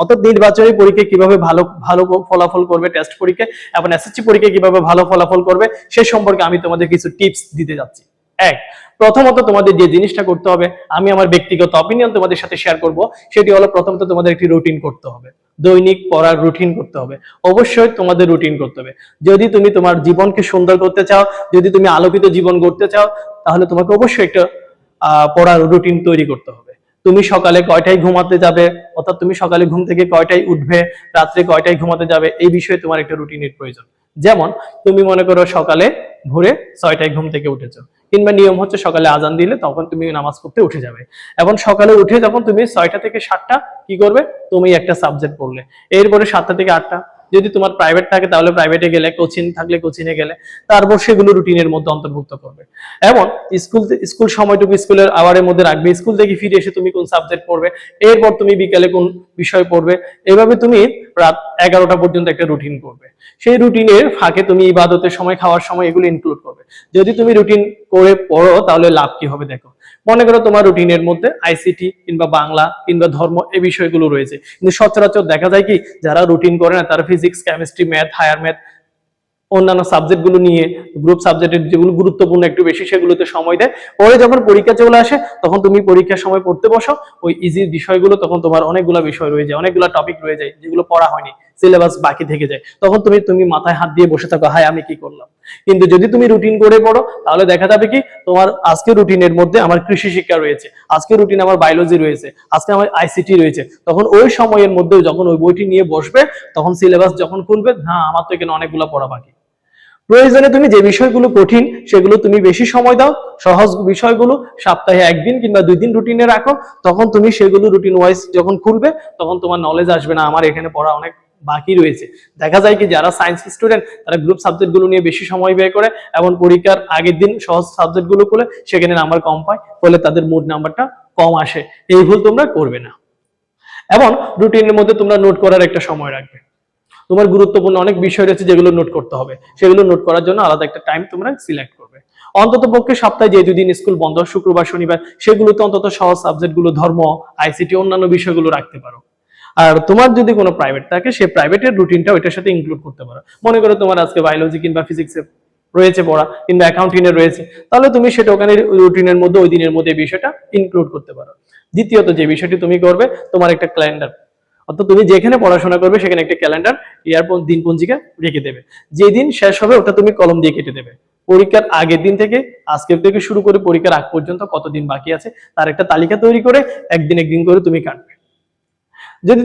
অর্থাৎ নির্বাচনী পরীক্ষায় কিভাবে ভালো ভালো ফলাফল করবে, টেস্ট পরীক্ষায় এবং এসএসসি পরীক্ষায় কিভাবে ভালো ফলাফল করবে সে সম্পর্কে আমি তোমাদের কিছু টিপস দিতে যাচ্ছি। এক, প্রথমত তোমাদের যে জিনিসটা করতে হবে, আমি আমার ব্যক্তিগত অপিনিয়ন তোমাদের সাথে শেয়ার করব, সেটি হলো প্রথমত তোমাদের একটি রুটিন করতে হবে, দৈনিক পড়ার রুটিন করতে হবে। অবশ্যই তোমাদের রুটিন করতে হবে। যদি তুমি তোমার জীবনকে সুন্দর করতে চাও, যদি তুমি আলোকিত জীবন গড়তে চাও, তাহলে তোমাকে অবশ্যই একটা পড়ার রুটিন তৈরি করতে হবে। তুমি সকালে কয়টায় ঘুমাতে যাবে, অর্থাৎ তুমি সকালে ঘুম থেকে কয়টায় উঠবে, রাত্রে কয়টায় ঘুমাতে যাবে, এই বিষয়ে তোমার একটা রুটিনের প্রয়োজন। যেমন তুমি মনে করো সকালে ভোরে 6টায় ঘুম থেকে উঠেছো, কিংবা নিয়ম হচ্ছে সকালে আজান দিলে তখন তুমি নামাজ পড়তে উঠে যাবে, এবং সকালে উঠে যখন তুমি 6টা থেকে 7টা কি করবে, তুমি একটা সাবজেক্ট পড়লে, এরপরে 7টা থেকে 8টা যদি তোমার প্রাইভেট থাকে তাহলে প্রাইভেটে গেলে, কোচিং থাকলে কোচিংয়ে গেলে, তারপর সেগুলো রুটিনের মধ্যে অন্তর্ভুক্ত করবে। এবং স্কুল সময়টুকু স্কুলের আওয়ারের মধ্যে রাখবে, স্কুল থেকে ফিরে এসে তুমি কোন সাবজেক্ট পড়বে, এরপর তুমি বিকালে কোন বিষয় পড়বে, এভাবে তুমি রাত 11টা পর্যন্ত একটা রুটিন করবে। সেই রুটিনের ফাঁকে তুমি ইবাদতের সময়, খাওয়ার সময় এগুলো ইনক্লুড করবে। যদি তুমি রুটিন করে পড়ো তাহলে লাভ কি হবে দেখো। মনে করো তোমার রুটিনের মধ্যে আইসিটি কিংবা বাংলা কিংবা ধর্ম এই বিষয়গুলো রয়েছে, কিন্তু সচরাচর দেখা যায় কি যারা রুটিন করে না তারা physics, chemistry, math, higher math, অন্যান্য সাবজেক্ট গুলো নিয়ে, গ্রুপ সাবজেক্টের যেগুলো গুরুত্বপূর্ণ একটু বেশি সেগুলোতে সময় দেয়। পরে যখন পরীক্ষা চলে আসে তখন তুমি পরীক্ষার সময় পড়তে বসো, ওই ইজি বিষয়গুলো তখন তোমার অনেকগুলো বিষয় রয়ে যায়, অনেকগুলো টপিক রয়ে যায় যেগুলো পড়া হয়নি, সিলেবাস বাকি থেকে যায়, তখন তুমি মাথায় হাত দিয়ে বসে থাকো, হায় আমি কি করলাম। কিন্তু যদি তুমি রুটিন করে পড়ো তাহলে দেখা যাবে কি তোমার আজকে রুটিনের মধ্যে আমার কৃষি শিক্ষা রয়েছে, আজকে রুটিন আমার বায়োলজি রয়েছে, আজকে আমার আইসিটি রয়েছে, তখন ওই সময়ের মধ্যে যখন ওই বইটি নিয়ে বসবে তখন সিলেবাস যখন খুলবে, না আমার তো এখানে অনেকগুলো পড়া বাকি। প্রয়োজনে তুমি যে বিষয়গুলো কঠিন সেগুলো তুমি বেশি সময় দাও, সহজ বিষয়গুলো সপ্তাহে 1 দিন কিংবা 2 দিন রুটিনে রাখো, তখন তুমি সেগুলো রুটিন ওয়াইজ যখন খুলবে তখন তোমার নলেজ আসবে না আমার এখানে পড়া অনেক বাকি রয়েছে। দেখা যায় কি যারা সায়েন্স স্টুডেন্ট তারা গ্রুপ সাবজেক্ট গুলো নিয়ে বেশি সময় ব্যয় করে এবং পরীক্ষার আগের দিন সহজ সাবজেক্ট গুলো খুলে সেখানে নাম্বার কম পায়, ফলে তাদের মোট নাম্বারটা কম আসে। এই ভুল তোমরা করবে না। এবং রুটিনের মধ্যে তোমরা নোট করার একটা সময় রাখবে। তোমার গুরুত্বপূর্ণ অনেক বিষয় রয়েছে যেগুলো নোট করতে হবে, সেগুলো নোট করার জন্য আলাদা একটা টাইম তোমরা সিলেক্ট করবে। অন্তত পক্ষে সপ্তাহে যে 2 দিন স্কুল বন্ধ, শুক্রবার শনিবার, সেগুলোতে অন্তত সহজ সাবজেক্ট গুলো, ধর্ম, আইসিটি, অন্যান্য বিষয়গুলো রাখতে পারো। আর তোমার যদি কোনো প্রাইভেট থাকে সেই প্রাইভেটের রুটিনটা ওইটার সাথে ইনক্লুড করতে পারো। মনে করো তোমার আজকে বায়োলজি কিংবা ফিজিক্সে রয়েছে পড়া কিংবা অ্যাকাউন্টিং এ রয়েছে, তাহলে তুমি সেটা ওখানে রুটিনের মধ্যে ওই দিনের মধ্যে বিষয়টা ইনক্লুড করতে পারো। দ্বিতীয়ত যে বিষয়টি তুমি করবে, তোমার একটা ক্যালেন্ডার, অর্থাৎ তুমি যেখানে পড়াশোনা করবে সেখানে একটা ক্যালেন্ডার, দিন পঞ্জিকা রেখে দেবে। যেদিন শেষ হবে ওটা তুমি কলম দিয়ে কেটে দেবে। পরীক্ষার আগের দিন থেকে, আজকের থেকে শুরু করে পরীক্ষার আগ পর্যন্ত কতদিন বাকি আছে তার একটা তালিকা তৈরি করে একদিন একদিন করে তুমি কাটবে।